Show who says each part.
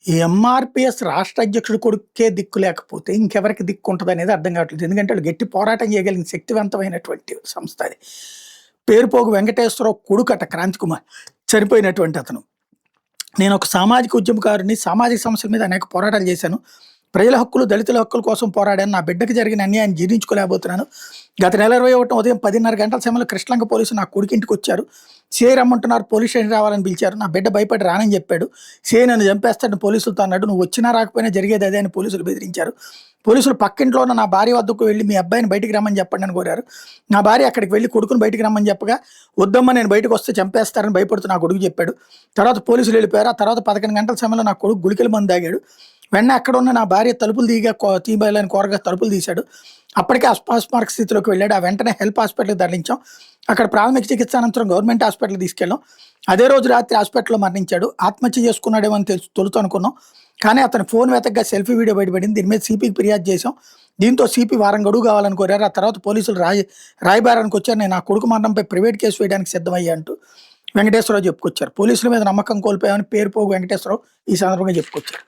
Speaker 1: ఈ ఎంఆర్‌పీఎస్ రాష్ట్ర అధ్యక్షుడి కొడుక్కే దిక్కు లేకపోతే ఇంకెవరికి దిక్కు ఉంటదనేది అర్థం కావట్లేదు. ఎందుకంటే ఆళ్ళు గట్టి పోరాటం చేయగలిగిన శక్తివంతమైనటువంటి సంస్థ అది. పేరుపోగు వెంకటేశ్వరరావు కొడుకట క్రాంతికుమార్ చనిపోయినటువంటి అతను. నేనొక సామాజిక ఉద్యమకారుడిని. సామాజిక సమస్యల మీద అనేక పోరాటాలు చేశాను. ప్రజల హక్కులు, దళితుల హక్కుల కోసం పోరాడాను. నా బిడ్డకి జరిగిన అన్యాయాన్ని జీర్ణించుకోలేకపోతున్నాను. గత నెల 21 ఉదయం 10:30 గంటల సమయంలో కృష్ణలంక పోలీసులు నా కొడుకింటికొచ్చారు. సీఐ రమ్మంటున్నారు, పోలీస్ స్టేషన్ రావాలని పిలిచారు. నా బిడ్డ భయపడి రానని చెప్పాడు. సీఐ నన్ను చంపేస్తాడని పోలీసులతో అన్నాడు. నువ్వు వచ్చినా రాకపోయినా జరిగేది అదే అని పోలీసులు బెదిరించారు. పోలీసులు పక్కింట్లో ఉన్న నా భార్య వద్దకు వెళ్ళి మీ అబ్బాయిని బయటికి రమ్మని చెప్పండి అని కోరారు. నా భార్య అక్కడికి వెళ్ళి కొడుకుని బయటికి రమ్మని చెప్పగా, వద్దమ్మా నేను బయటకు వస్తే చంపేస్తారని భయపడుతూ నా కొడుకు చెప్పాడు. తర్వాత పోలీసులు వెళ్ళిపోయారు. ఆ తర్వాత 11 గంటల సమయంలో నా కొడుకు గుళికల మందు తాగాడు. వెంటనే అక్కడ ఉన్న నా భార్య తలుపులు తీయాలని కోరగా తలుపులు తీశాడు. అప్పటికే అస్పాస్మారక స్థితిలోకి వెళ్ళాడు. ఆ వెంటనే హెల్ప్ హాస్పిటల్కి తరలించాం. అక్కడ ప్రాథమిక చికిత్స అనంతరం గవర్నమెంట్ హాస్పిటల్కి తీసుకెళ్ళాం. అదే రోజు రాత్రి హాస్పిటల్లో మరణించాడు. ఆత్మహత్య చేసుకున్నాడేమో అని తొలుత అనుకున్నాం. కానీ అతని ఫోన్ వెతకగా సెల్ఫీ వీడియో బయటపడింది. దీని మీద సిపికి ఫిర్యాదు చేశాం. దీంతో సిపి వారం గడువు కావాలని కోరారు. ఆ తర్వాత పోలీసులు రాయబారానికి వచ్చారు. నేను నా కొడుకు మరణంపై ప్రైవేట్ కేసు వేయడానికి సిద్ధమయ్యా అంటూ వెంకటేశ్వరరావు చెప్పుకొచ్చారు. పోలీసుల మీద నమ్మకం కోల్పోయామని పేరుపోగు వెంకటేశ్వరరావు ఈ సందర్భంగా చెప్పుకొచ్చారు.